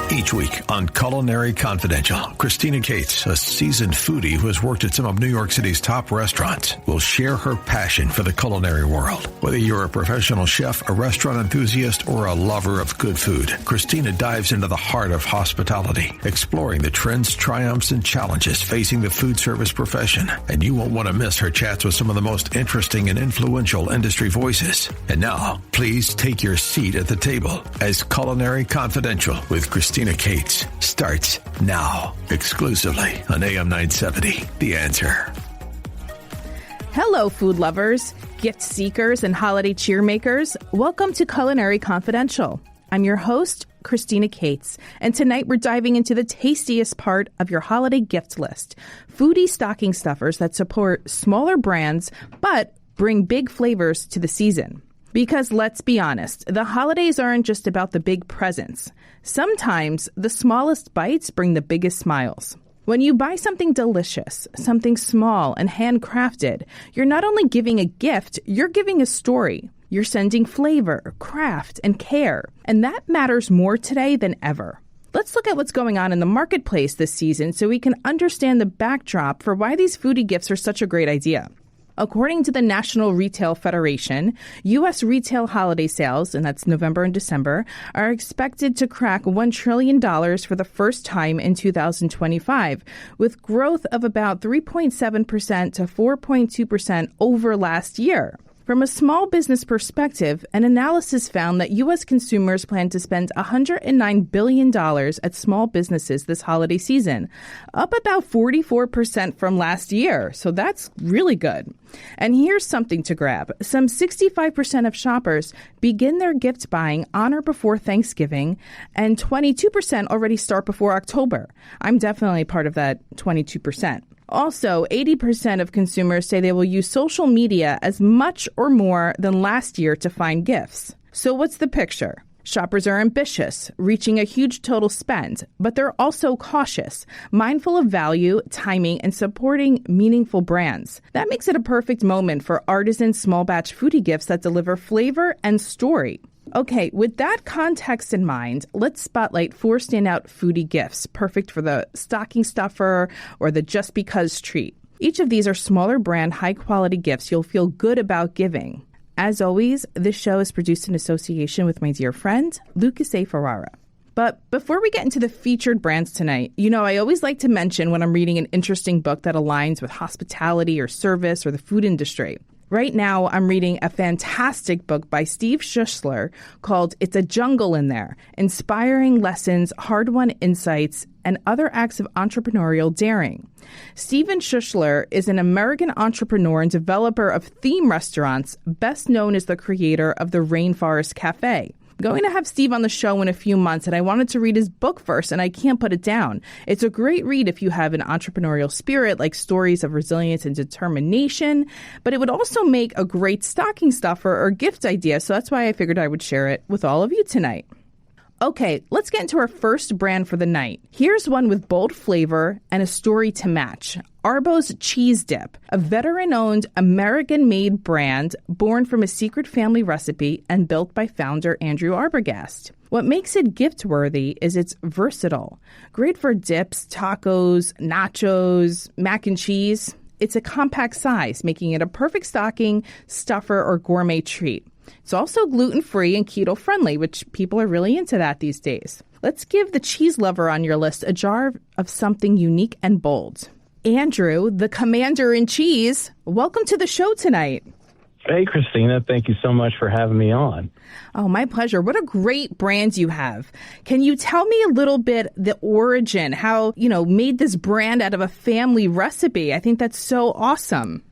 Each week on Culinary Confidential, Christina Cates, a seasoned foodie who has worked at some of New York City's top restaurants, will share her passion for the culinary world. Whether you're a professional chef, a restaurant enthusiast, or a lover of good food, Christina dives into the heart of hospitality, exploring the trends, triumphs, and challenges facing the food service profession. And you won't want to miss her chats with some of the most interesting and influential industry voices. And now, please take your seat at the table as Culinary Confidential with Christina Cates starts now, exclusively on AM 970, The Answer. Hello, food lovers, gift seekers, and holiday cheermakers. Welcome to Culinary Confidential. I'm your host, Christina Cates, and tonight we're diving into the tastiest part of your holiday gift list, foodie stocking stuffers that support smaller brands but bring big flavors to the season. Because let's be honest, the holidays aren't just about the big presents. Sometimes the smallest bites bring the biggest smiles. When you buy something delicious, something small and handcrafted, you're not only giving a gift, you're giving a story. You're sending flavor, craft, and care. And that matters more today than ever. Let's look at what's going on in the marketplace this season so we can understand the backdrop for why these foodie gifts are such a great idea. According to the National Retail Federation, U.S. retail holiday sales, and that's November and December, are expected to crack $1 trillion for the first time in 2025, with growth of about 3.7% to 4.2% over last year. From a small business perspective, an analysis found that U.S. consumers plan to spend $109 billion at small businesses this holiday season, up about 44% from last year. So that's really good. And here's something to grab. Some 65% of shoppers begin their gift buying on or before Thanksgiving, and 22% already start before October. I'm definitely part of that 22%. Also, 80% of consumers say they will use social media as much or more than last year to find gifts. So what's the picture? Shoppers are ambitious, reaching a huge total spend, but they're also cautious, mindful of value, timing, and supporting meaningful brands. That makes it a perfect moment for artisan small batch foodie gifts that deliver flavor and story. Okay, with that context in mind, let's spotlight 4 standout foodie gifts, perfect for the stocking stuffer or the just because treat. Each of these are smaller brand, high-quality gifts you'll feel good about giving. As always, this show is produced in association with my dear friend, Lucas A. Ferrara. But before we get into the featured brands tonight, I always like to mention when I'm reading an interesting book that aligns with hospitality or service or the food industry. Right now, I'm reading a fantastic book by Steve Schussler called It's a Jungle in There, Inspiring Lessons, Hard-Won Insights, and Other Acts of Entrepreneurial Daring. Steven Schussler is an American entrepreneur and developer of theme restaurants, best known as the creator of the Rainforest Cafe. I'm going to have Steve on the show in a few months, and I wanted to read his book first, and I can't put it down. It's a great read if you have an entrepreneurial spirit, like stories of resilience and determination, but it would also make a great stocking stuffer or gift idea, so that's why I figured I would share it with all of you tonight. Okay, let's get into our first brand for the night. Here's one with bold flavor and a story to match. Arbo's Cheese Dip, a veteran-owned, American-made brand born from a secret family recipe and built by founder Andrew Arbogast. What makes it gift-worthy is it's versatile. Great for dips, tacos, nachos, mac and cheese. It's a compact size, making it a perfect stocking, stuffer, or gourmet treat. It's also gluten-free and keto-friendly, which people are really into that these days. Let's give the cheese lover on your list a jar of something unique and bold. Andrew, the commander in cheese, welcome to the show tonight. Hey, Christina. Thank you so much for having me on. Oh, my pleasure. What a great brand you have. Can you tell me a little bit the origin, how, made this brand out of a family recipe? I think that's so awesome.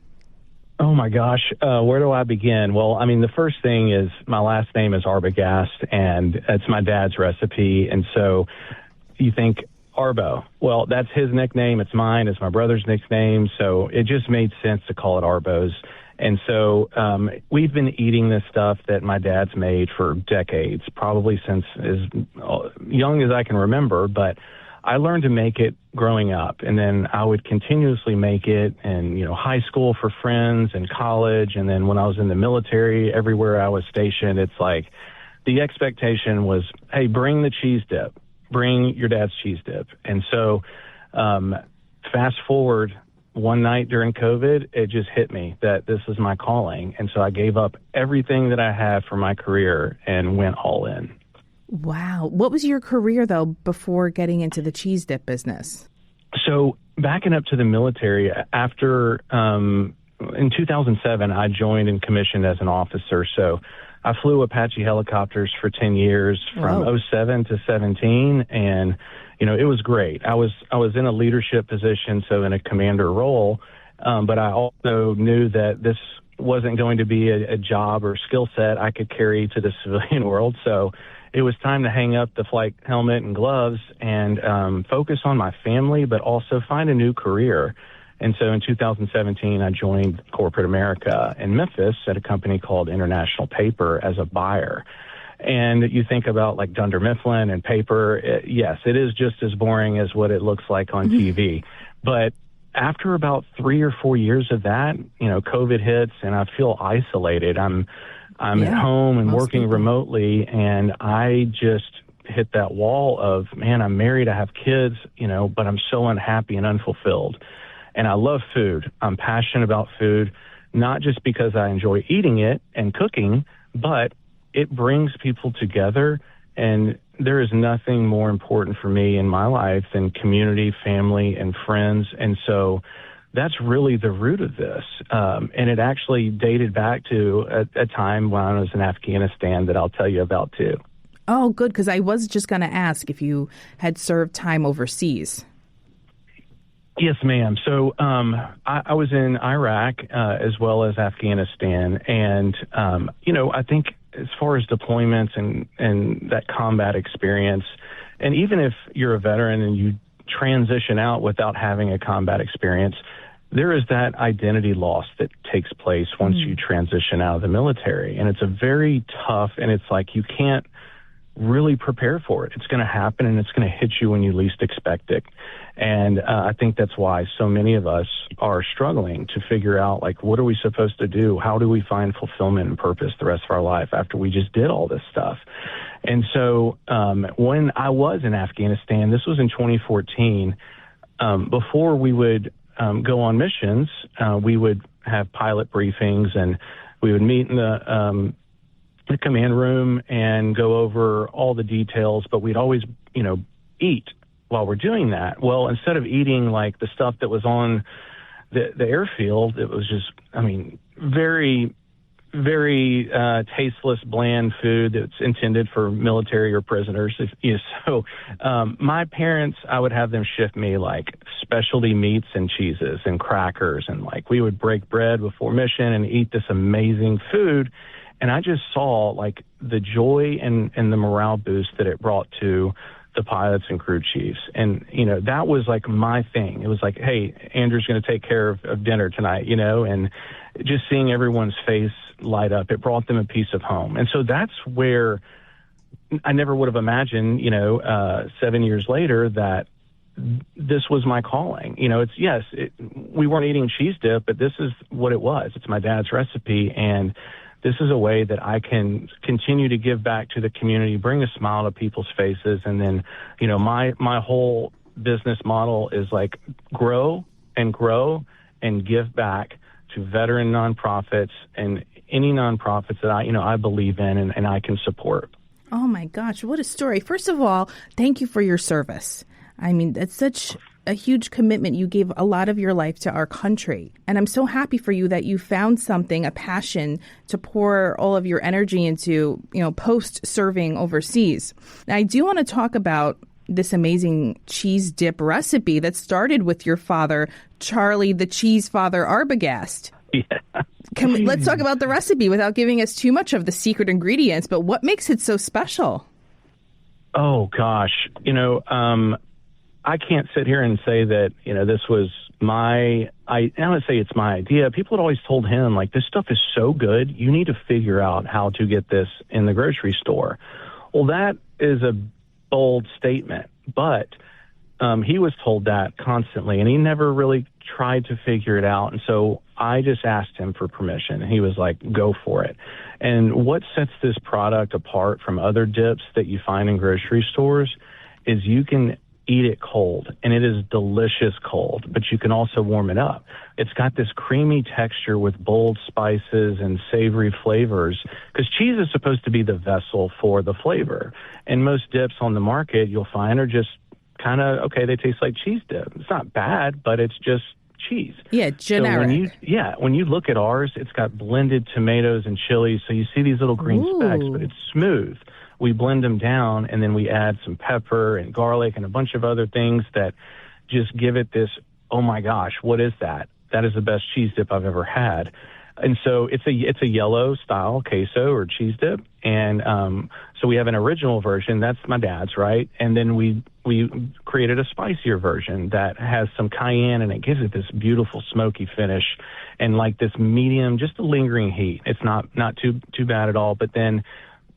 Oh, my gosh. Where do I begin? Well, the first thing is my last name is Arbogast, and it's my dad's recipe. And so you think Arbo. Well, that's his nickname. It's mine. It's my brother's nickname. So it just made sense to call it Arbo's. And so we've been eating this stuff that my dad's made for decades, probably since as young as I can remember. But I learned to make it growing up, and then I would continuously make it in, high school for friends and college. And then when I was in the military, everywhere I was stationed, it's like the expectation was, hey, bring the cheese dip. bring your dad's cheese dip. And so fast forward one night during COVID, it just hit me that this is my calling. And so I gave up everything that I had for my career and went all in. Wow. What was your career, though, before getting into the cheese dip business? So backing up to the military, after in 2007, I joined and commissioned as an officer. So I flew Apache helicopters for 10 years from 07 to 17. And, you know, it was great. I was in a leadership position, so in a commander role. But I also knew that this wasn't going to be a job or skill set I could carry to the civilian world. So it was time to hang up the flight helmet and gloves and focus on my family, but also find a new career. And so in 2017, I joined corporate America in Memphis at a company called International Paper as a buyer. And you think about like Dunder Mifflin and paper, yes, it is just as boring as what it looks like on TV. But after about 3 or 4 years of that, you know, COVID hits and I feel isolated. I'm at home and working remotely, and I just hit that wall of, man, I'm married, I have kids, you know, but I'm so unhappy and unfulfilled. And I love food. I'm passionate about food, not just because I enjoy eating it and cooking, but it brings people together. And there is nothing more important for me in my life than community, family, and friends. And so that's really the root of this. And it actually dated back to a time when I was in Afghanistan that I'll tell you about too. Oh, good, because I was just going to ask if you had served time overseas. Yes, ma'am. So I was in Iraq as well as Afghanistan. And, you know, I think as far as deployments and that combat experience, and even if you're a veteran and you transition out without having a combat experience, there is that identity loss that takes place once you transition out of the military. And it's a very tough, and it's like you can't really prepare for it. It's going to happen, and it's going to hit you when you least expect it. And I think that's why so many of us are struggling to figure out, like, what are we supposed to do? How do we find fulfillment and purpose the rest of our life after we just did all this stuff? And so when I was in Afghanistan, this was in 2014, before we would go on missions, we would have pilot briefings, and we would meet in the command room and go over all the details, but we'd always, you know, eat while we're doing that. Well, instead of eating like the stuff that was on the airfield, it was just, I mean, very, very tasteless, bland food that's intended for military or prisoners. So my parents, I would have them shift me like specialty meats and cheeses and crackers, and like we would break bread before mission and eat this amazing food. And I just saw like the joy and the morale boost that it brought to the pilots and crew chiefs. And, you know, that was like my thing. It was like, hey, Andrew's going to take care of dinner tonight, you know, and just seeing everyone's face light up, it brought them a piece of home. And so that's where I never would have imagined, you know, 7 years later that this was my calling. You know, it's, yes, we weren't eating cheese dip, but this is what it was. It's my dad's recipe. And this is a way that I can continue to give back to the community, bring a smile to people's faces. And then, you know, my whole business model is like grow and give back to veteran nonprofits and any nonprofits that I believe in and I can support. Oh my gosh, what a story. First of all, thank you for your service. I mean, that's such a huge commitment. You gave a lot of your life to our country. And I'm so happy for you that you found something, a passion to pour all of your energy into, you know, post-serving overseas. Now, I do want to talk about this amazing cheese dip recipe that started with your father, Charlie the Cheese Father Arbogast. Yeah. Let's talk about the recipe without giving us too much of the secret ingredients, but what makes it so special? Oh, gosh. You know, I can't sit here and say that, you know, this was I don't say it's my idea. People had always told him, like, this stuff is so good, you need to figure out how to get this in the grocery store. Well, that is a bold statement, but he was told that constantly, and he never really tried to figure it out. And so I just asked him for permission, and he was like, go for it. And what sets this product apart from other dips that you find in grocery stores is you can eat it cold, and it is delicious cold, but you can also warm it up. It's got this creamy texture with bold spices and savory flavors, because cheese is supposed to be the vessel for the flavor. And most dips on the market you'll find are just kind of, okay, they taste like cheese dip. It's not bad, but it's just cheese. Yeah, generic. So when you look at ours, it's got blended tomatoes and chilies, so you see these little green specks, but it's smooth. We blend them down, and then we add some pepper and garlic and a bunch of other things that just give it this, oh my gosh, what is that? That is the best cheese dip I've ever had. And so it's a yellow style queso or cheese dip. And so we have an original version. That's my dad's, right? And then we created a spicier version that has some cayenne, and it gives it this beautiful smoky finish and like this medium, just a lingering heat. It's not too bad at all. But then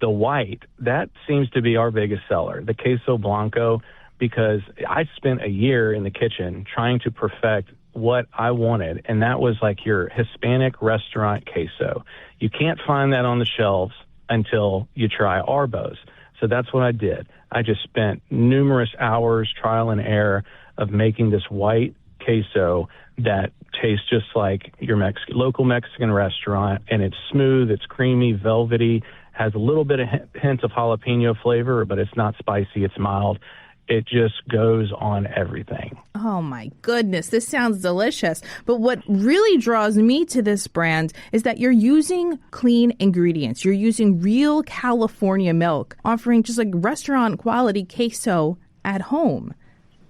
the white, that seems to be our biggest seller, the queso blanco, because I spent a year in the kitchen trying to perfect what I wanted, and that was like your Hispanic restaurant queso. You can't find that on the shelves until you try Arbo's. So that's what I did. I just spent numerous hours trial and error of making this white queso that tastes just like your local Mexican restaurant, and it's smooth, it's creamy, velvety, has a little bit of hint of jalapeno flavor, but it's not spicy, it's mild. It just goes on everything. Oh, my goodness. This sounds delicious. But what really draws me to this brand is that you're using clean ingredients. You're using real California milk, offering just like restaurant quality queso at home.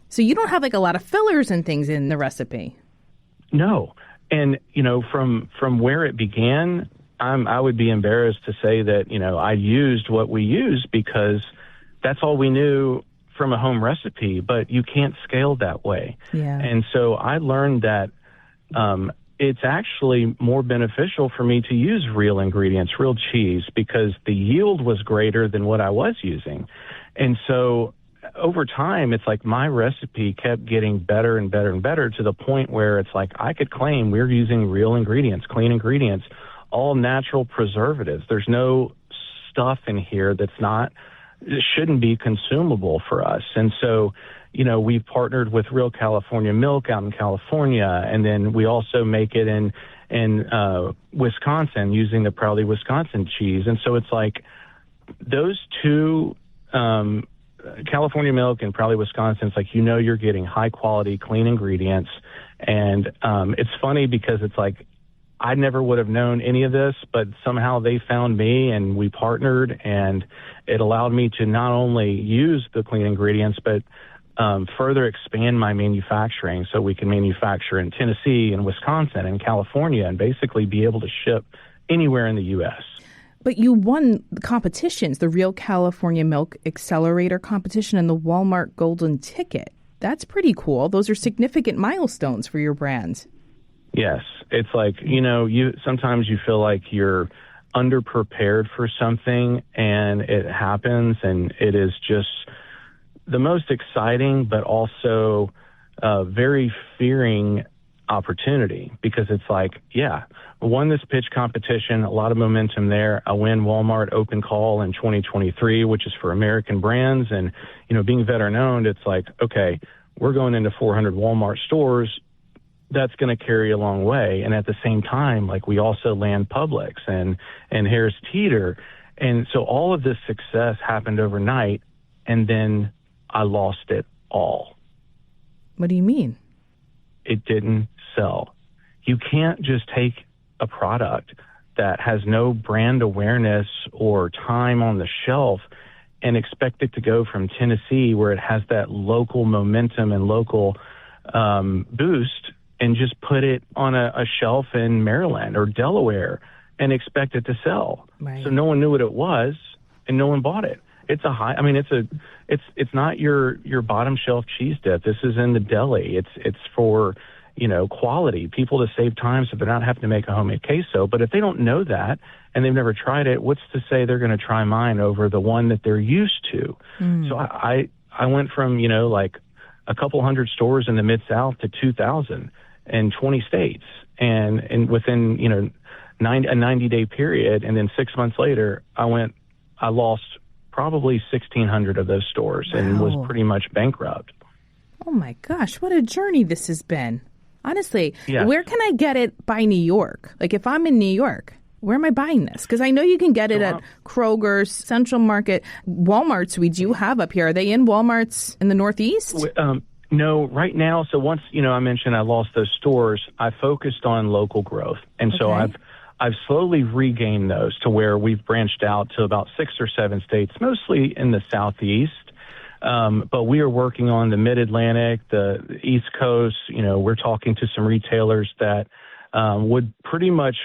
So you don't have like a lot of fillers and things in the recipe. No. And, from where it began, I would be embarrassed to say that, I used what we used because that's all we knew from a home recipe, but you can't scale that way. Yeah. And so I learned that it's actually more beneficial for me to use real ingredients, real cheese, because the yield was greater than what I was using. And so over time, it's like my recipe kept getting better and better and better to the point where it's like I could claim we're using real ingredients, clean ingredients, all natural preservatives. There's no stuff in here it shouldn't be consumable for us. And so, we've partnered with Real California Milk out in California, and then we also make it in Wisconsin using the Proudly Wisconsin cheese. And so it's like those two, California Milk and Proudly Wisconsin, it's like, you're getting high quality, clean ingredients. And it's funny because it's like, I never would have known any of this, but somehow they found me and we partnered, and it allowed me to not only use the clean ingredients, but further expand my manufacturing so we can manufacture in Tennessee and Wisconsin and California and basically be able to ship anywhere in the U.S. But you won the competitions, the Real California Milk Accelerator competition and the Walmart Golden Ticket. That's pretty cool. Those are significant milestones for your brand. Yes. It's like, sometimes you feel like you're underprepared for something and it happens, and it is just the most exciting but also very fearing opportunity, because it's like, I won this pitch competition, a lot of momentum there. I win Walmart Open Call in 2023, which is for American brands. And, being veteran owned, it's like, okay, we're going into 400 Walmart stores. That's going to carry a long way. And at the same time, like, we also land Publix and Harris Teeter. And so all of this success happened overnight, and then I lost it all. What do you mean? It didn't sell. You can't just take a product that has no brand awareness or time on the shelf and expect it to go from Tennessee, where it has that local momentum and local boost, and just put it on a shelf in Maryland or Delaware and expect it to sell. Right. So no one knew what it was, and no one bought it. It's it's not your bottom shelf cheese dip. This is in the deli. It's for, quality, people to save time so they're not having to make a homemade queso. But if they don't know that and they've never tried it, what's to say they're going to try mine over the one that they're used to? So I went from, like a couple hundred stores in the Mid-South to 2,000 in 20 states. And within, a 90-day period, and then 6 months later, I lost probably 1,600 of those stores and was pretty much bankrupt. Oh, my gosh. What a journey this has been. Honestly, Yes. Where can I get it by New York? Like, if I'm in New York, where am I buying this? Because I know you can get it at Kroger's, Central Market, Walmart's we do have up here. Are they in Walmart's in the Northeast? No, right now. So once, I mentioned I lost those stores, I focused on local growth. And so I've slowly regained those to where we've branched out to about 6 or 7 states, mostly in the Southeast. But we are working on the Mid-Atlantic, the East Coast. We're talking to some retailers that would pretty much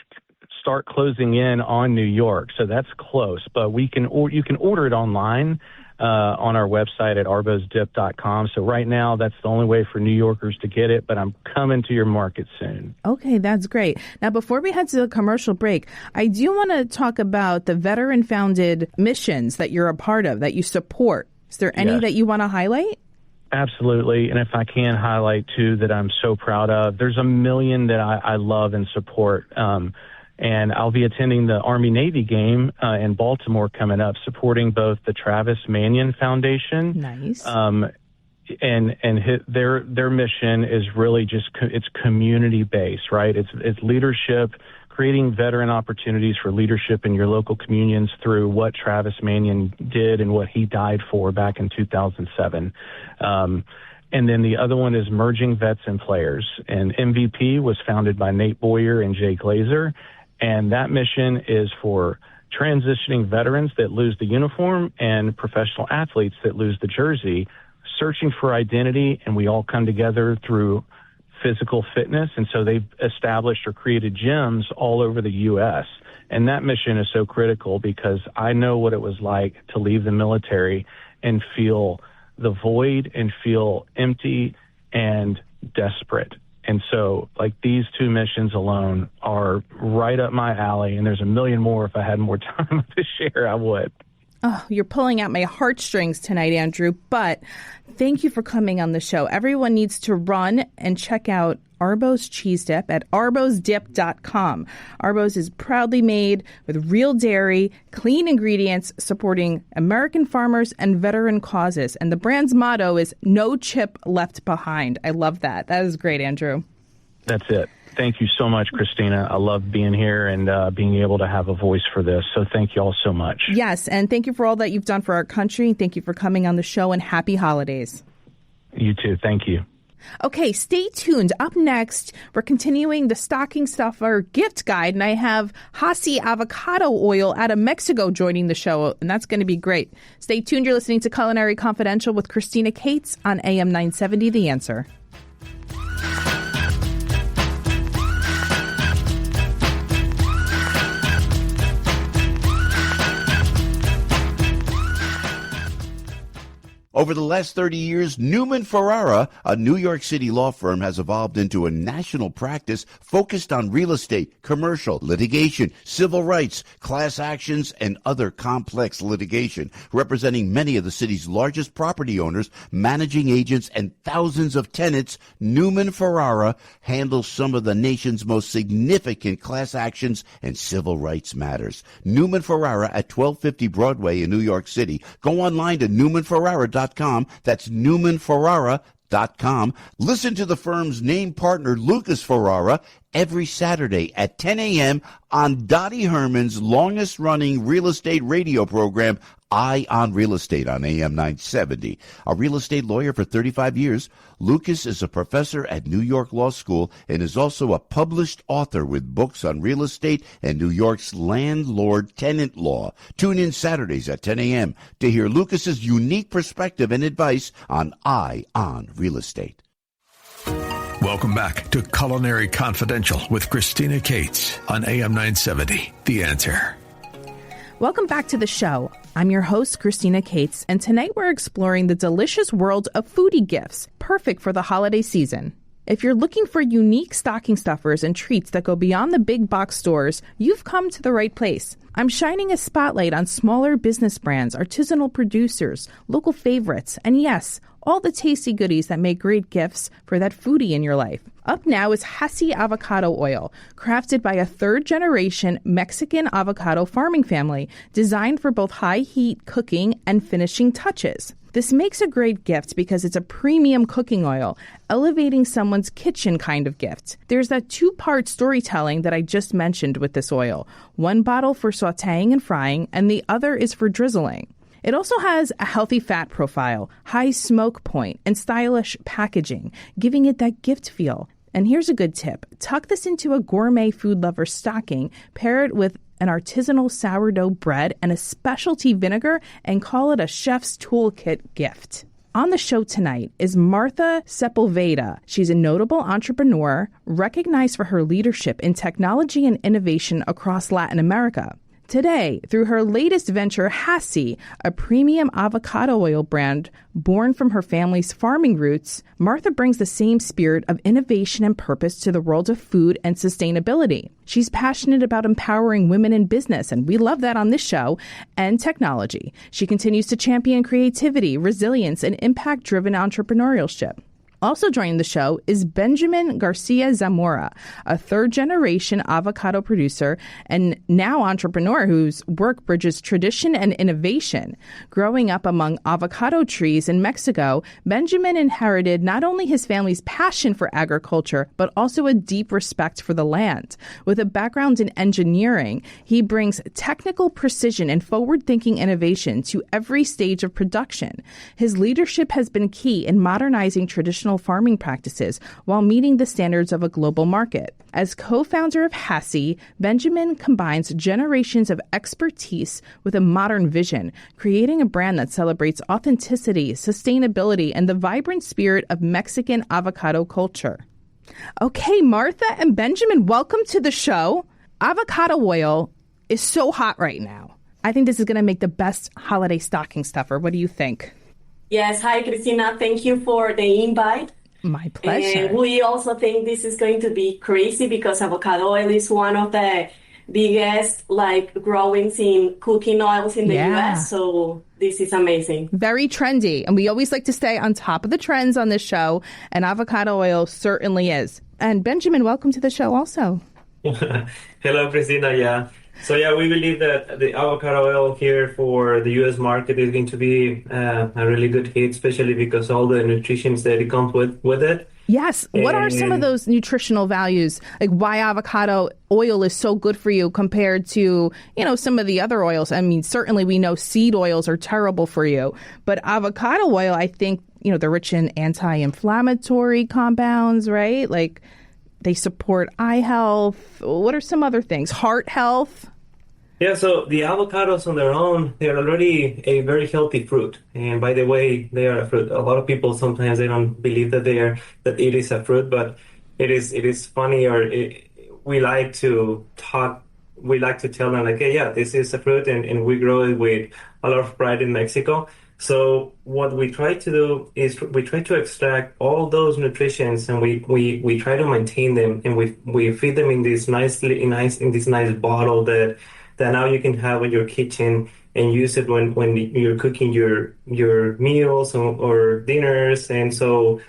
start closing in on New York. So that's close. But you can order it online on our website at arbosdip.com. So right now, that's the only way for New Yorkers to get it. But I'm coming to your market soon. Okay, that's great. Now, before we head to the commercial break, I do want to talk about the veteran-founded missions that you're a part of, that you support. Is there any that you want to highlight? Absolutely. And if I can highlight two that I'm so proud of, there's a million that I love and support. And I'll be attending the Army-Navy game in Baltimore coming up, supporting both the Travis Manion Foundation. Nice. Their mission is really just it's community based, right? It's leadership, creating veteran opportunities for leadership in your local communions through what Travis Manion did and what he died for back in 2007. And then the other one is Merging Vets and Players. And MVP was founded by Nate Boyer and Jay Glazer. And that mission is for transitioning veterans that lose the uniform and professional athletes that lose the jersey, searching for identity, and we all come together through physical fitness. And so they've established or created gyms all over the U.S. And that mission is so critical because I know what it was like to leave the military and feel the void and feel empty and desperate. And so, these two missions alone are right up my alley, and there's a million more. If I had more time to share, I would. Oh, you're pulling out my heartstrings tonight, Andrew, but thank you for coming on the show. Everyone needs to run and check out Arbo's cheese dip at arbosdip.com. Arbo's is proudly made with real dairy, clean ingredients, supporting American farmers and veteran causes. And the brand's motto is no chip left behind. I love that. That is great, Andrew. That's it. Thank you so much, Christina. I love being here and being able to have a voice for this. So thank you all so much. Yes, and thank you for all that you've done for our country. Thank you for coming on the show, and happy holidays. You too. Thank you. Okay, stay tuned. Up next, we're continuing the stocking stuffer gift guide, and I have HASSY Avocado Oil out of Mexico joining the show, and that's going to be great. Stay tuned. You're listening to Culinary Confidential with Christina Cates on AM 970, The Answer. Over the last 30 years, Newman Ferrara, a New York City law firm, has evolved into a national practice focused on real estate, commercial, litigation, civil rights, class actions, and other complex litigation, representing many of the city's largest property owners, managing agents, and thousands of tenants. Newman Ferrara handles some of the nation's most significant class actions and civil rights matters. Newman Ferrara at 1250 Broadway in New York City. Go online to newmanferrara.com. That's newmanferrara.com. Listen to the firm's name partner, Lucas Ferrara, every Saturday at 10 a.m. on Dottie Herman's longest-running real estate radio program, Eye on Real Estate on AM 970. A real estate lawyer for 35 years, Lucas is a professor at New York Law School and is also a published author with books on real estate and New York's landlord-tenant law. Tune in Saturdays at 10 a.m. to hear Lucas's unique perspective and advice on Eye on Real Estate. Welcome back to Culinary Confidential with Christina Cates on AM 970, The Answer. Welcome back to the show. I'm your host, Christina Cates, and tonight we're exploring the delicious world of foodie gifts, perfect for the holiday season. If you're looking for unique stocking stuffers and treats that go beyond the big box stores, you've come to the right place. I'm shining a spotlight on smaller business brands, artisanal producers, local favorites, and yes, all the tasty goodies that make great gifts for that foodie in your life. Up now is HASSY Avocado Oil, crafted by a third-generation Mexican avocado farming family, designed for both high-heat cooking and finishing touches. This makes a great gift because it's a premium cooking oil, elevating someone's kitchen kind of gift. There's that two-part storytelling that I just mentioned with this oil. One bottle for sautéing and frying, and the other is for drizzling. It also has a healthy fat profile, high smoke point, and stylish packaging, giving it that gift feel. And here's a good tip. Tuck this into a gourmet food lover stocking, pair it with an artisanal sourdough bread and a specialty vinegar, and call it a chef's toolkit gift. On the show tonight is Martha Sepulveda. She's a notable entrepreneur, recognized for her leadership in technology and innovation across Latin America. Today, through her latest venture, HASSY, a premium avocado oil brand born from her family's farming roots, Martha brings the same spirit of innovation and purpose to the world of food and sustainability. She's passionate about empowering women in business, and we love that on this show, and technology. She continues to champion creativity, resilience, and impact-driven entrepreneurship. Also joining the show is Benjamin Garcia Zamora, a third-generation avocado producer and now entrepreneur whose work bridges tradition and innovation. Growing up among avocado trees in Mexico, Benjamin inherited not only his family's passion for agriculture, but also a deep respect for the land. With a background in engineering, he brings technical precision and forward-thinking innovation to every stage of production. His leadership has been key in modernizing traditional farming practices while meeting the standards of a global market. As co-founder of HASSY, Benjamin combines generations of expertise with a modern vision, creating a brand that celebrates authenticity, sustainability, and the vibrant spirit of Mexican avocado culture. Okay, Martha and Benjamin, welcome to the show. Avocado oil is so hot right now. I think this is going to make the best holiday stocking stuffer. What do you think? Yes. Hi, Cristina. Thank you for the invite. My pleasure. And we also think this is going to be crazy because avocado oil is one of the biggest growings in cooking oils in the US. So this is amazing. Very trendy. And we always like to stay on top of the trends on this show. And avocado oil certainly is. And Benjamin, welcome to the show also. Hello, Christina. Yeah. So we believe that the avocado oil here for the U.S. market is going to be a really good hit, especially because all the nutrition that it comes with it. Yes. What are some of those nutritional values? Like why avocado oil is so good for you compared to, some of the other oils? I mean, certainly we know seed oils are terrible for you, but avocado oil, I think, they're rich in anti-inflammatory compounds, right? Like they support eye health. What are some other things? Heart health? Yeah, so the avocados on their own, they're already a very healthy fruit. And by the way, they are a fruit. A lot of people sometimes they don't believe that it is a fruit, but it is funny, we like to tell them like, hey, this is a fruit and we grow it with a lot of pride in Mexico. So what we try to do is we try to extract all those nutrients and we try to maintain them, and we feed them in this nice bottle that now you can have in your kitchen and use it when you're cooking your meals or dinners. And so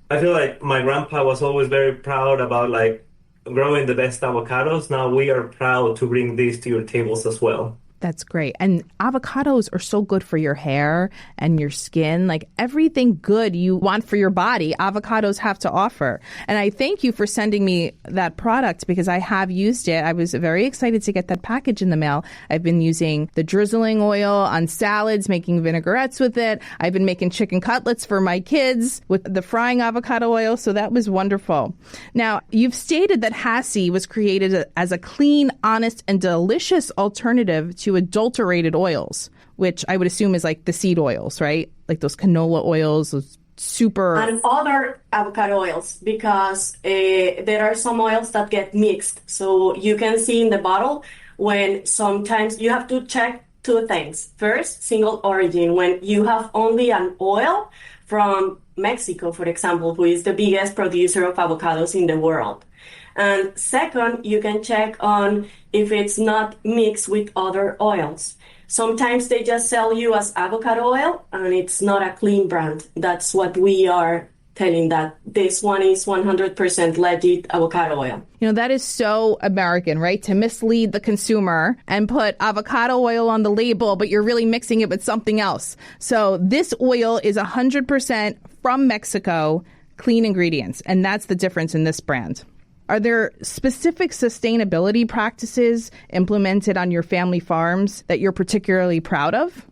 I feel like my grandpa was always very proud about growing the best avocados. Now we are proud to bring these to your tables as well. That's great. And avocados are so good for your hair and your skin. Like everything good you want for your body, avocados have to offer. And I thank you for sending me that product because I have used it. I was very excited to get that package in the mail. I've been using the drizzling oil on salads, making vinaigrettes with it. I've been making chicken cutlets for my kids with the frying avocado oil. So that was wonderful. Now, you've stated that HASSY was created as a clean, honest, and delicious alternative to adulterated oils, which I would assume is like the seed oils, right? Like those canola oils, those super... And other avocado oils, because there are some oils that get mixed. So you can see in the bottle when sometimes you have to check two things. First, single origin, when you have only an oil from Mexico, for example, who is the biggest producer of avocados in the world. And second, you can check on if it's not mixed with other oils. Sometimes they just sell you as avocado oil, and it's not a clean brand. That's what we are telling, that this one is 100% legit avocado oil. That is so American, right? To mislead the consumer and put avocado oil on the label, but you're really mixing it with something else. So this oil is 100% from Mexico, clean ingredients, and that's the difference in this brand. Are there specific sustainability practices implemented on your family farms that you're particularly proud of?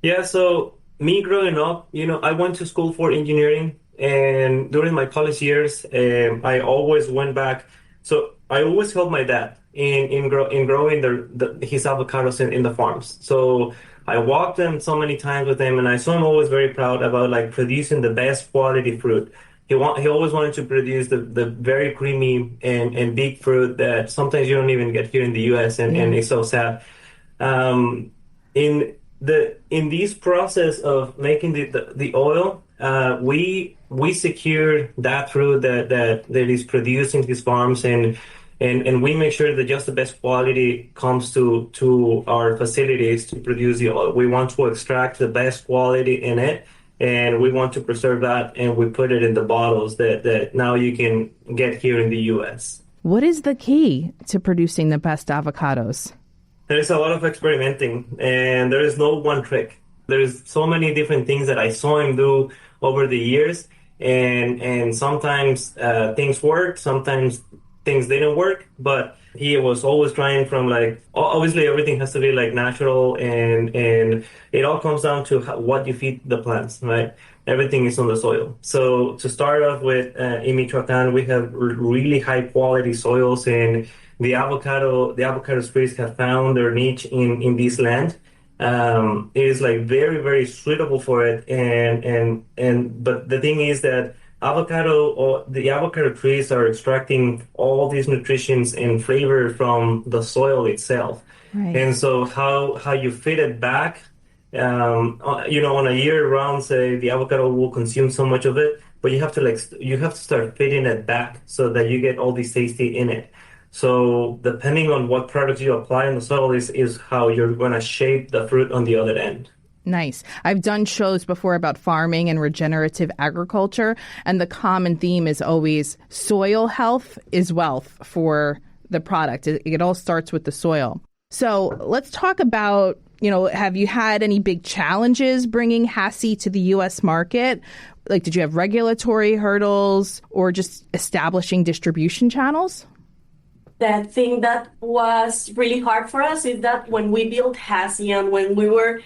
Yeah, so me growing up, I went to school for engineering. And during my college years, I always went back. So I always helped my dad in growing his avocados in the farms. So I walked them so many times with him, and I saw him always very proud about producing the best quality fruit. He always wanted to produce the very creamy and big fruit that sometimes you don't even get here in the U.S. and it's so sad. In this process of making the oil, we secure that fruit that is produced in his farms, and we make sure that just the best quality comes to our facilities to produce the oil. We want to extract the best quality in it, and we want to preserve that, and we put it in the bottles that now you can get here in the U.S. What is the key to producing the best avocados? There is a lot of experimenting, and there is no one trick. There's so many different things that I saw him do over the years, and sometimes things worked, sometimes things didn't work, but he was always trying from obviously everything has to be natural, and it all comes down to what you feed the plants, right? Everything is on the soil. So to start off with, in Michoacán, we have really high quality soils, and the avocado trees have found their niche in this land. It is very, very suitable for it, but the thing is that the avocado trees are extracting all these nutrients and flavor from the soil itself. Right. And so how you fit it back, on a year round, say the avocado will consume so much of it, but you have to start fitting it back so that you get all this tasty in it. So depending on what products you apply in the soil is how you're going to shape the fruit on the other end. Nice. I've done shows before about farming and regenerative agriculture, and the common theme is always soil health is wealth for the product. It all starts with the soil. So let's talk about, have you had any big challenges bringing HASSY to the U.S. market? Did you have regulatory hurdles or just establishing distribution channels? The thing that was really hard for us is that when we built HASSY and when we were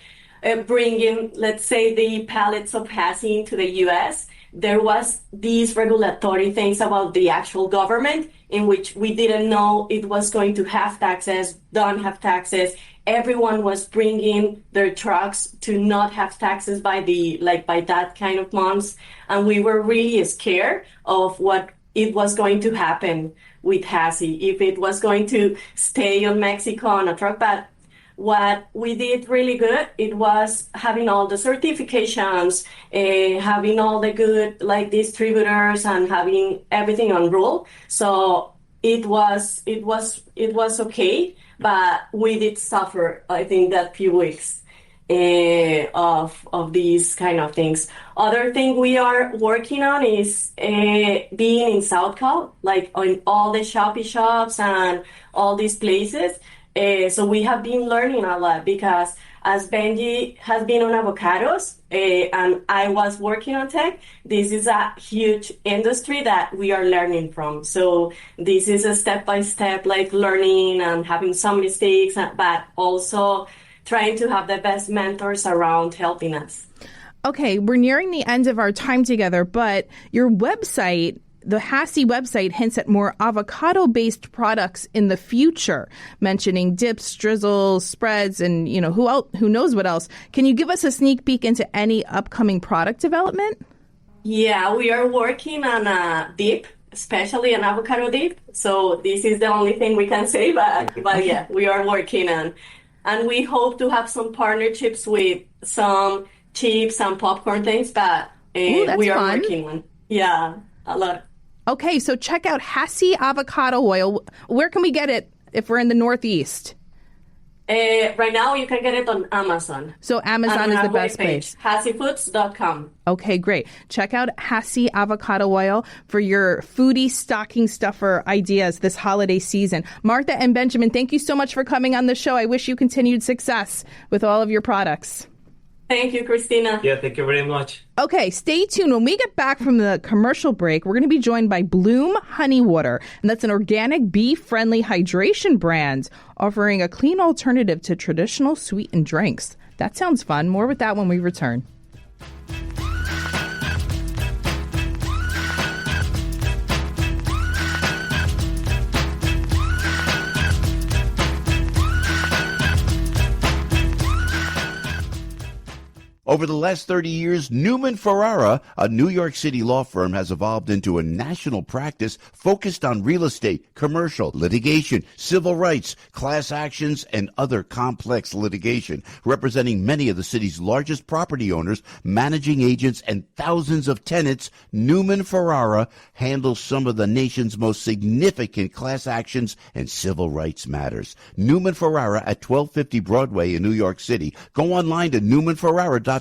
bringing, let's say, the pallets of HASSY into the U.S., there was these regulatory things about the actual government in which we didn't know it was going to have taxes, don't have taxes. Everyone was bringing their trucks to not have taxes by that kind of months. And we were really scared of what it was going to happen with HASSY, if it was going to stay on Mexico on a truck. But what we did really good, it was having all the certifications, having all the good distributors, and having everything on rule. So it was okay, but we did suffer, I think, that few weeks of these kind of things. Other thing we are working on is being in South Cal, on all the Shopee shops and all these places. So we have been learning a lot, because as Benji has been on avocados and I was working on tech, this is a huge industry that we are learning from. So this is a step-by-step learning and having some mistakes, but also trying to have the best mentors around helping us. Okay, we're nearing the end of our time together, but your website, the HASSY website, hints at more avocado-based products in the future, mentioning dips, drizzles, spreads, and who knows what else. Can you give us a sneak peek into any upcoming product development? Yeah, we are working on a dip, especially an avocado dip. So this is the only thing we can say, but yeah, we are working on. And we hope to have some partnerships with some chips and popcorn things, but we are working on. Yeah, a lot. Okay, so check out HASSY Avocado Oil. Where can we get it if we're in the Northeast? Right now, you can get it on Amazon. So Amazon is the best place. HassyFoods.com. Okay, great. Check out HASSY Avocado Oil for your foodie stocking stuffer ideas this holiday season. Martha and Benjamin, thank you so much for coming on the show. I wish you continued success with all of your products. Thank you, Christina. Yeah, thank you very much. Okay, stay tuned. When we get back from the commercial break, we're going to be joined by Blume Honey Water, and that's an organic, bee-friendly hydration brand offering a clean alternative to traditional sweetened drinks. That sounds fun. More with that when we return. Over the last 30 years, Newman Ferrara, a New York City law firm, has evolved into a national practice focused on real estate, commercial, litigation, civil rights, class actions, and other complex litigation, representing many of the city's largest property owners, managing agents, and thousands of tenants. Newman Ferrara handles some of the nation's most significant class actions and civil rights matters. Newman Ferrara at 1250 Broadway in New York City. Go online to newmanferrara.com.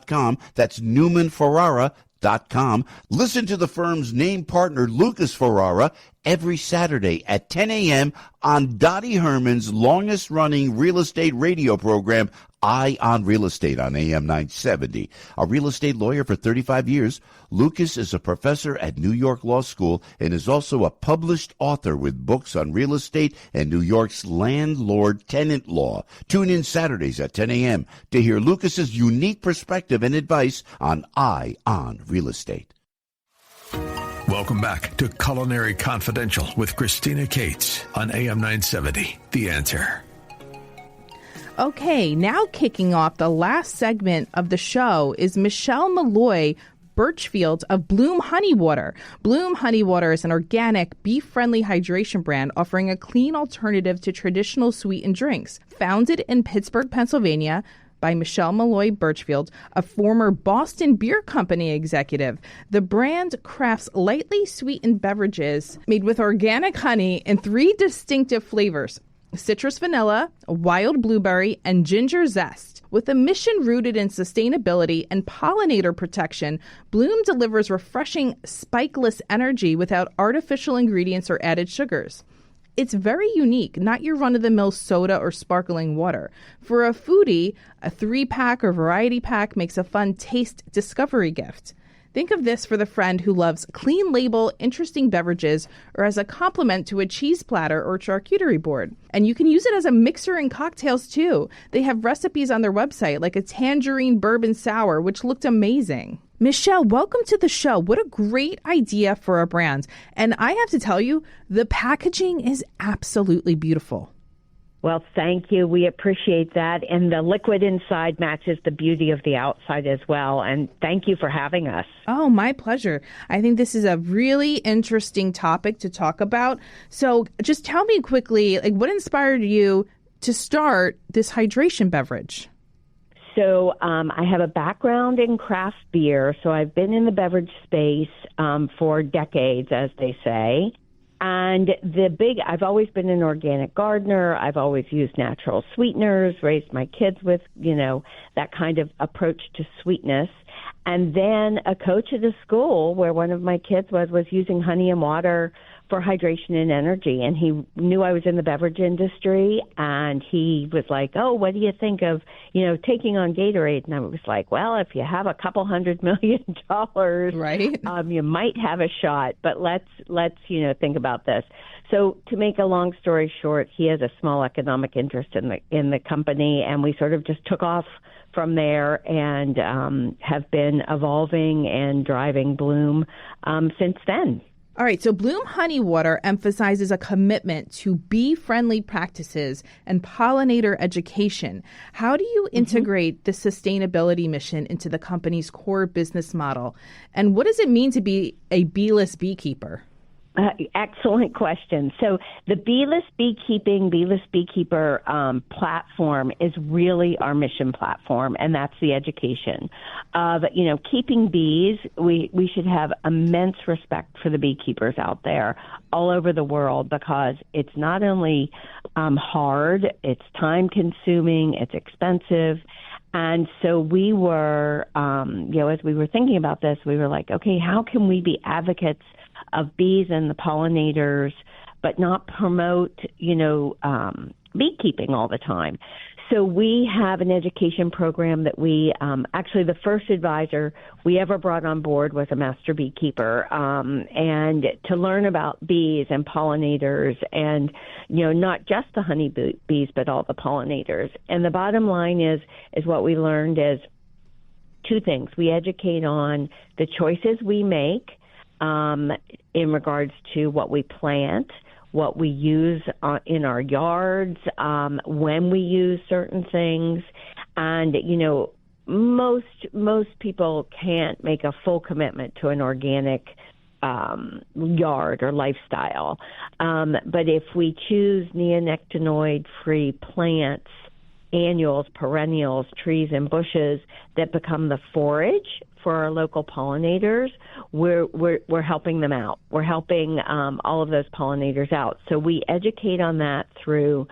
That's newmanferrara.com. Listen to the firm's name partner, Lucas Ferrara, every Saturday at 10 a.m. on Dottie Herman's longest-running real estate radio program, Eye on Real Estate on AM 970. A real estate lawyer for 35 years, Lucas is a professor at New York Law School and is also a published author with books on real estate and New York's landlord-tenant law. Tune in Saturdays at 10 a.m. to hear Lucas's unique perspective and advice on Eye on Real Estate. Welcome back to Culinary Confidential with Christina Cates on AM 970, The Answer. Okay, now kicking off the last segment of the show is Michele Meloy Burchfield of Blume Honey Water. Blume Honey Water is an organic, bee-friendly hydration brand offering a clean alternative to traditional sweetened drinks. Founded in Pittsburgh, Pennsylvania, by Michele Meloy Burchfield, a former Boston Beer Company executive. The brand crafts lightly sweetened beverages made with organic honey in 3 distinctive flavors: citrus vanilla, wild blueberry, and ginger zest. With a mission rooted in sustainability and pollinator protection, Blume delivers refreshing, spikeless energy without artificial ingredients or added sugars. It's very unique, not your run-of-the-mill soda or sparkling water. For a foodie, a 3-pack or variety pack makes a fun taste discovery gift. Think of this for the friend who loves clean label, interesting beverages, or as a complement to a cheese platter or charcuterie board. And you can use it as a mixer in cocktails too. They have recipes on their website, like a tangerine bourbon sour, which looked amazing. Michele, welcome to the show. What a great idea for a brand. And I have to tell you, the packaging is absolutely beautiful. Well, thank you. We appreciate that. And the liquid inside matches the beauty of the outside as well. And thank you for having us. Oh, my pleasure. I think this is a really interesting topic to talk about. So just tell me quickly, what inspired you to start this hydration beverage? So I have a background in craft beer. So I've been in the beverage space for decades, as they say. And I've always been an organic gardener. I've always used natural sweeteners, raised my kids with, that kind of approach to sweetness. And then a coach at a school where one of my kids was using honey and water for hydration and energy. And he knew I was in the beverage industry, and he was like, oh, what do you think of, taking on Gatorade? And I was like, well, if you have a couple $100 million, right, you might have a shot, but let's think about this. So to make a long story short, he has a small economic interest in the company, and we sort of just took off from there and have been evolving and driving Blume since then. All right, so Blume Honey Water emphasizes a commitment to bee-friendly practices and pollinator education. How do you integrate the sustainability mission into the company's core business model? And what does it mean to be a bee-less beekeeper? Excellent question. So the Beeless Beekeeper platform is really our mission platform, and that's the education of, keeping bees. We should have immense respect for the beekeepers out there all over the world, because it's not only hard, it's time-consuming, it's expensive. And so we were, as we were thinking about this, we were like, okay, how can we be advocates of bees and the pollinators, but not promote, beekeeping all the time? So we have an education program that we, actually the first advisor we ever brought on board was a master beekeeper, and to learn about bees and pollinators and, not just the honey bees, but all the pollinators. And the bottom line is what we learned is two things. We educate on the choices we make in regards to what we plant, what we use in our yards, when we use certain things. And, most people can't make a full commitment to an organic yard or lifestyle. But if we choose neonicotinoid-free plants, annuals, perennials, trees, and bushes that become the forage for our local pollinators, we're helping them out. We're helping all of those pollinators out. So we educate on that through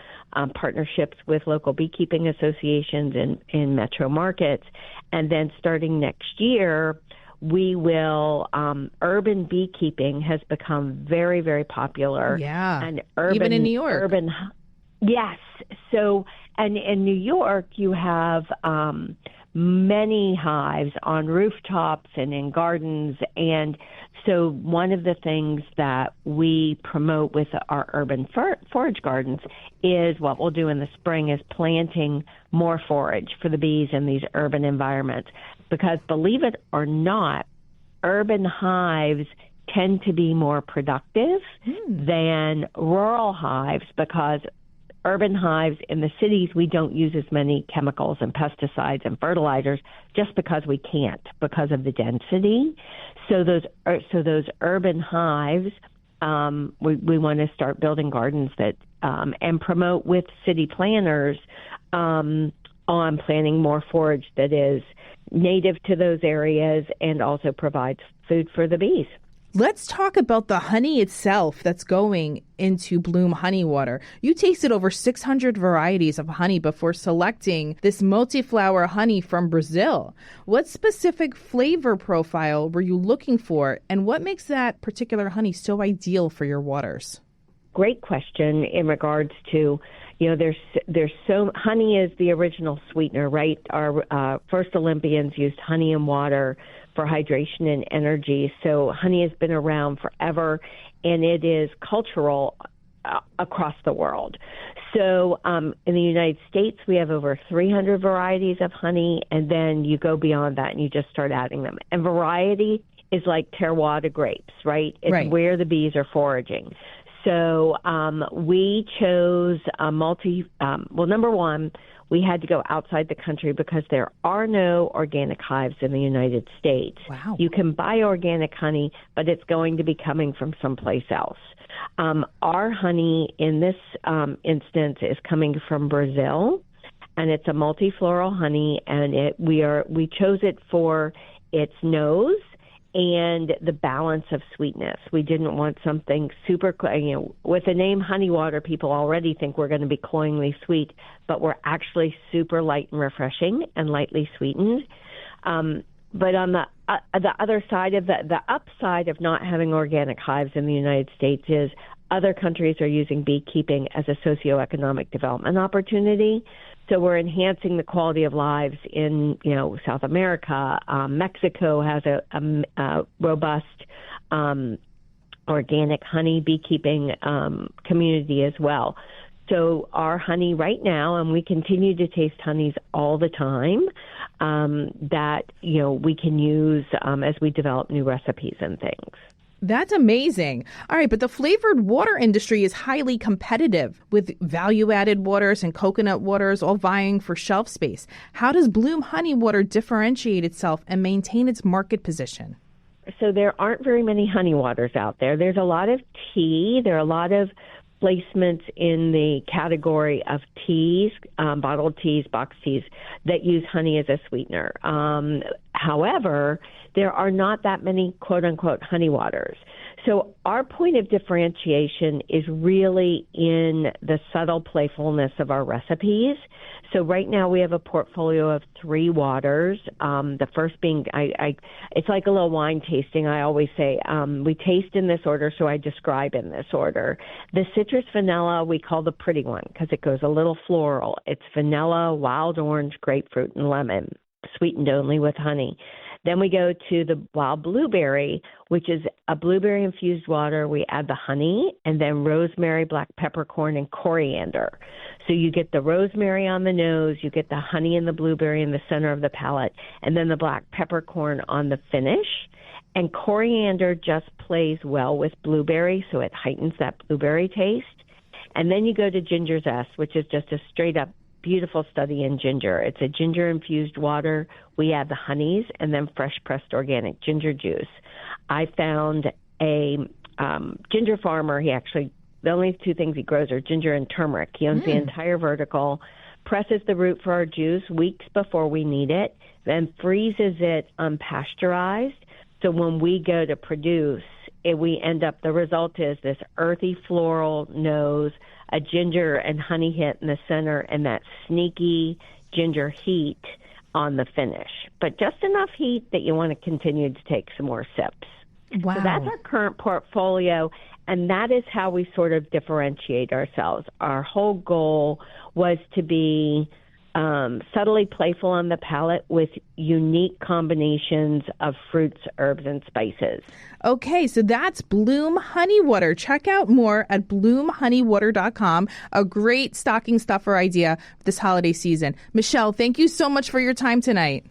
partnerships with local beekeeping associations in metro markets. And then starting next year, we will, urban beekeeping has become very, very popular. Yeah, and urban, even in New York. Yes. So, and in New York, you have many hives on rooftops and in gardens. And so one of the things that we promote with our urban forage gardens is what we'll do in the spring is planting more forage for the bees in these urban environments. Because believe it or not, urban hives tend to be more productive than rural hives, because urban hives in the cities, we don't use as many chemicals and pesticides and fertilizers just because we can't, because of the density. So those urban hives, we want to start building gardens that and promote with city planners on planting more forage that is native to those areas and also provides food for the bees. Let's talk about the honey itself that's going into Blume Honey Water. You tasted over 600 varieties of honey before selecting this multi-flower honey from Brazil. What specific flavor profile were you looking for, and what makes that particular honey so ideal for your waters? Great question in regards to, there's so honey is the original sweetener, right? Our first Olympians used honey and water for hydration and energy. So honey has been around forever, and it is cultural across the world. So in the United States, we have over 300 varieties of honey, and then you go beyond that and you just start adding them. And variety is like terroir de grapes, right? It's right. Where the bees are foraging. So we chose a number one, we had to go outside the country because there are no organic hives in the United States. Wow. You can buy organic honey, but it's going to be coming from someplace else. Our honey in this instance is coming from Brazil, and it's a multifloral honey, and we chose it for its nose and the balance of sweetness. We didn't want something super, with the name honey water, people already think we're going to be cloyingly sweet, but we're actually super light and refreshing and lightly sweetened. But on the other side of the upside of not having organic hives in the United States is other countries are using beekeeping as a socioeconomic development opportunity. So we're enhancing the quality of lives in, South America. Mexico has a robust organic honey beekeeping community as well. So our honey right now, and we continue to taste honeys all the time, that, we can use as we develop new recipes and things. That's amazing. All right, but the flavored water industry is highly competitive with value-added waters and coconut waters all vying for shelf space. How does Blume Honey Water differentiate itself and maintain its market position? so there aren't very many honey waters out there. There's a lot of tea. There are a lot of placements in the category of teas, bottled teas, box teas, that use honey as a sweetener. However, there are not that many quote-unquote honey waters. So our point of differentiation is really in the subtle playfulness of our recipes. So right now we have a portfolio of 3 waters. The first being, it's like a little wine tasting. I always say we taste in this order, so I describe in this order. The citrus vanilla we call the pretty one because it goes a little floral. It's vanilla, wild orange, grapefruit, and lemon, sweetened only with honey. Then we go to the wild blueberry, which is a blueberry-infused water. We add the honey and then rosemary, black peppercorn, and coriander. So you get the rosemary on the nose, you get the honey and the blueberry in the center of the palate, and then the black peppercorn on the finish. And coriander just plays well with blueberry, so it heightens that blueberry taste. And then you go to Ginger Zest, which is just a straight-up beautiful study in ginger. It's a ginger-infused water. We add the honeys and then fresh-pressed organic ginger juice. I found a ginger farmer. The only 2 things he grows are ginger and turmeric. He owns the entire vertical, presses the root for our juice weeks before we need it, then freezes it unpasteurized. So when we go to produce, the result is this earthy floral nose, a ginger and honey hit in the center, and that sneaky ginger heat on the finish. But just enough heat that you want to continue to take some more sips. Wow. So that's our current portfolio, and that is how we sort of differentiate ourselves. Our whole goal was to be subtly playful on the palate with unique combinations of fruits, herbs, and spices. Okay, so that's Blume Honey Water. Check out more at BlumeHoneyWater.com. A great stocking stuffer idea this holiday season. Michele, thank you so much for your time tonight.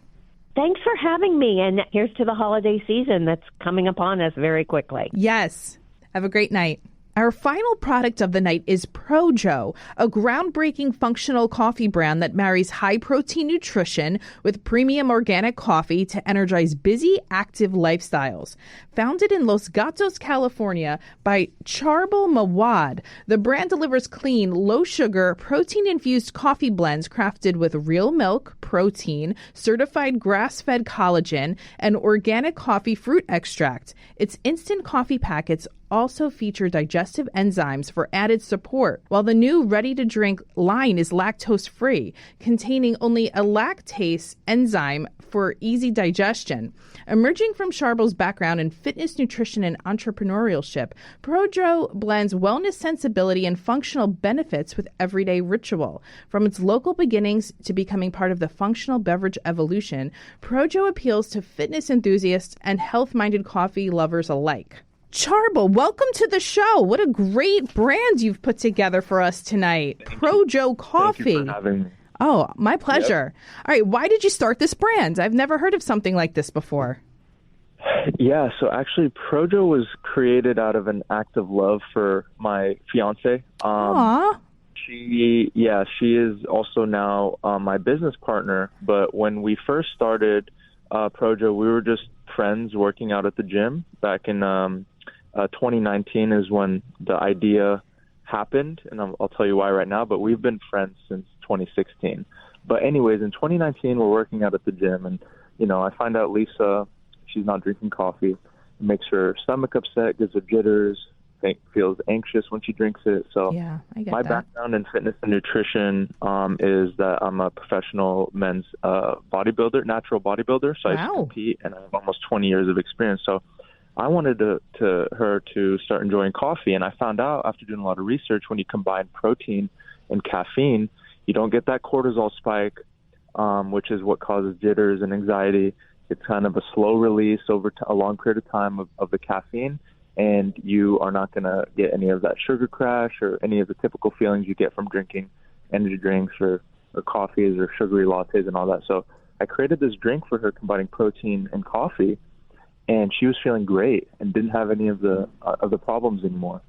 Thanks for having me, and here's to the holiday season that's coming upon us very quickly. Yes. Have a great night. Our final product of the night is Projo, a groundbreaking functional coffee brand that marries high-protein nutrition with premium organic coffee to energize busy, active lifestyles. Founded in Los Gatos, California by Charbel Mawad, the brand delivers clean, low-sugar, protein-infused coffee blends crafted with real milk, protein, certified grass-fed collagen, and organic coffee fruit extract. Its instant coffee packets also feature digestive enzymes for added support, while the new ready-to-drink line is lactose-free, containing only a lactase enzyme for easy digestion. Emerging from Charbel's background in fitness, nutrition, and entrepreneurship, Projo blends wellness sensibility and functional benefits with everyday ritual. From its local beginnings to becoming part of the functional beverage evolution, Projo appeals to fitness enthusiasts and health-minded coffee lovers alike. Charbel, welcome to the show. What a great brand you've put together for us tonight. Projo Coffee. Thank you for having me. Oh, my pleasure. Yep. All right, why did you start this brand? I've never heard of something like this before. Yeah, so actually Projo was created out of an act of love for my fiance. Aww. She is also now my business partner, but when we first started Projo, we were just friends working out at the gym back in 2019 is when the idea happened, and I'll tell you why right now, but we've been friends since 2016. But anyways, in 2019, we're working out at the gym, and, I find out Lisa, she's not drinking coffee. It makes her stomach upset, gives her jitters, feels anxious when she drinks it. So yeah, I get my that. background in fitness and nutrition is that I'm a professional men's bodybuilder, natural bodybuilder. So I used to compete, and I have almost 20 years of experience. So I wanted her to start enjoying coffee, and I found out after doing a lot of research, when you combine protein and caffeine, you don't get that cortisol spike, which is what causes jitters and anxiety. It's kind of a slow release over a long period of time of the caffeine, and you are not going to get any of that sugar crash or any of the typical feelings you get from drinking energy drinks or coffees or sugary lattes and all that. So I created this drink for her combining protein and coffee, and she was feeling great and didn't have any of the problems anymore.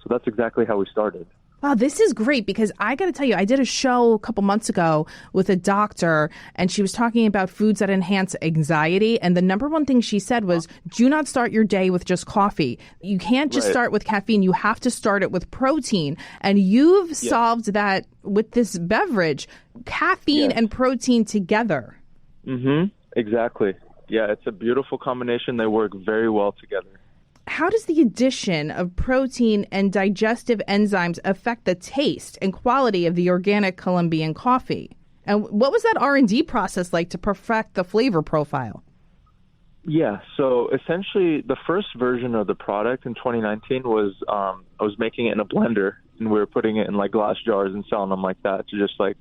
So that's exactly how we started. Oh, this is great because I got to tell you, I did a show a couple months ago with a doctor and she was talking about foods that enhance anxiety. And the number one thing she said was, do not start your day with just coffee. You can't just start with caffeine. You have to start it with protein. And you've solved that with this beverage, caffeine and protein together. Mm-hmm. Exactly. Yeah, it's a beautiful combination. They work very well together. How does the addition of protein and digestive enzymes affect the taste and quality of the organic Colombian coffee? And what was that R&D process like to perfect the flavor profile? Yeah, so essentially the first version of the product in 2019 was I was making it in a blender, and we were putting it in like glass jars and selling them like that to just like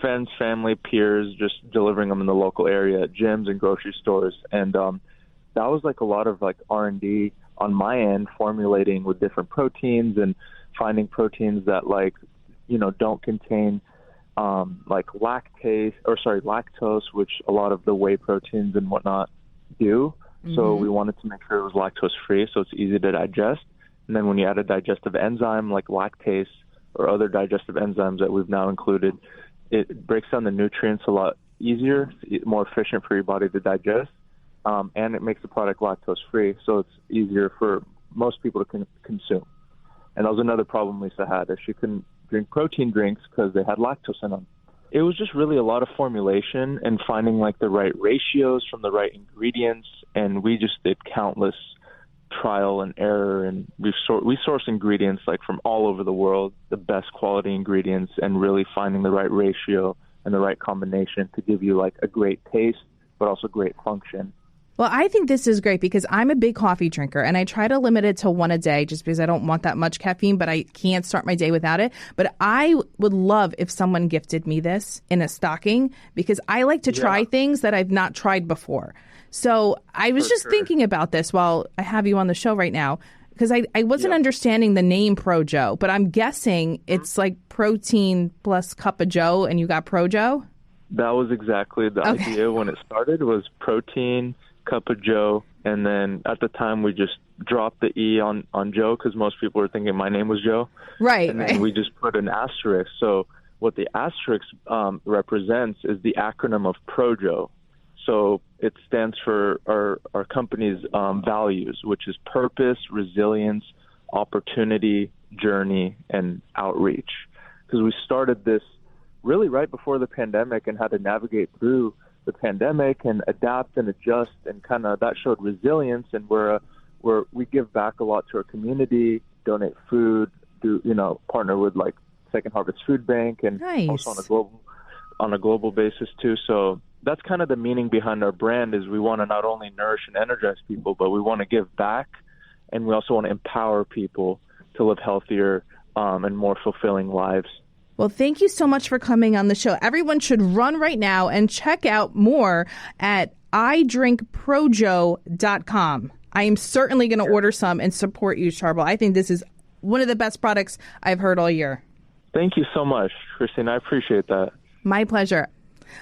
friends, family, peers, just delivering them in the local area at gyms and grocery stores. And that was like a lot of like R&D on my end, formulating with different proteins and finding proteins that don't contain lactose, which a lot of the whey proteins and whatnot do. Mm-hmm. So we wanted to make sure it was lactose free so it's easy to digest. And then when you add a digestive enzyme like lactase or other digestive enzymes that we've now included, it breaks down the nutrients a lot easier, more efficient for your body to digest. And it makes the product lactose-free, so it's easier for most people to consume. And that was another problem Lisa had, is she couldn't drink protein drinks because they had lactose in them. It was just really a lot of formulation and finding like the right ratios from the right ingredients, and we just did countless trial and error, and we source ingredients like from all over the world, the best quality ingredients, and really finding the right ratio and the right combination to give you like a great taste, but also great function. Well, I think this is great because I'm a big coffee drinker and I try to limit it to one a day just because I don't want that much caffeine, but I can't start my day without it. But I would love if someone gifted me this in a stocking because I like to try things that I've not tried before. So I was thinking about this while I have you on the show right now because I wasn't understanding the name Pro Joe, but I'm guessing it's like protein plus cup of Joe and you got Pro Joe? That was exactly the idea when it started, was protein, cup of Joe, and then at the time we just dropped the E on Joe because most people were thinking my name was Joe. Right. And then we just put an asterisk. So what the asterisk represents is the acronym of ProJo. So it stands for our company's values, which is purpose, resilience, opportunity, journey, and outreach. Because we started this really right before the pandemic and had to navigate through the pandemic and adapt and adjust, and kind of that showed resilience. And we give back a lot to our community, donate food, partner with like Second Harvest Food Bank, and also on a global basis too. So that's kind of the meaning behind our brand, is we want to not only nourish and energize people, but we want to give back, and we also want to empower people to live healthier and more fulfilling lives. Well, thank you so much for coming on the show. Everyone should run right now and check out more at idrinkprojo.com. I am certainly going to order some and support you, Charbel. I think this is one of the best products I've heard all year. Thank you so much, Christine. I appreciate that. My pleasure.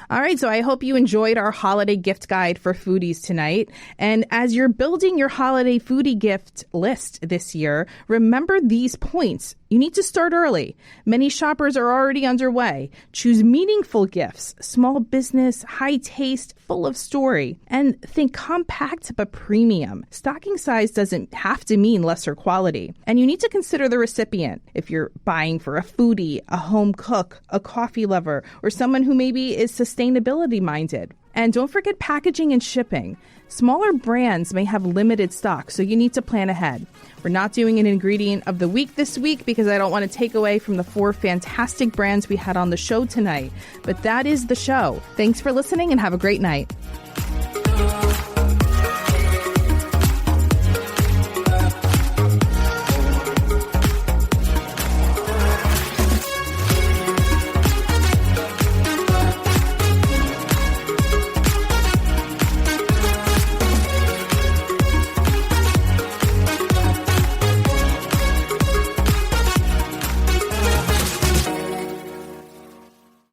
All right, so I hope you enjoyed our holiday gift guide for foodies tonight. And as you're building your holiday foodie gift list this year, remember these points. You need to start early. Many shoppers are already underway. Choose meaningful gifts, small business, high taste, full of story. And think compact but premium. Stocking size doesn't have to mean lesser quality. And you need to consider the recipient. If you're buying for a foodie, a home cook, a coffee lover, or someone who maybe is sustainability minded. And don't forget packaging and shipping. Smaller brands may have limited stock, so you need to plan ahead. We're not doing an ingredient of the week this week because I don't want to take away from the 4 fantastic brands we had on the show tonight. But that is the show. Thanks for listening and have a great night.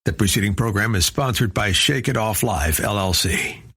The preceding program is sponsored by Shake It Off Live, LLC.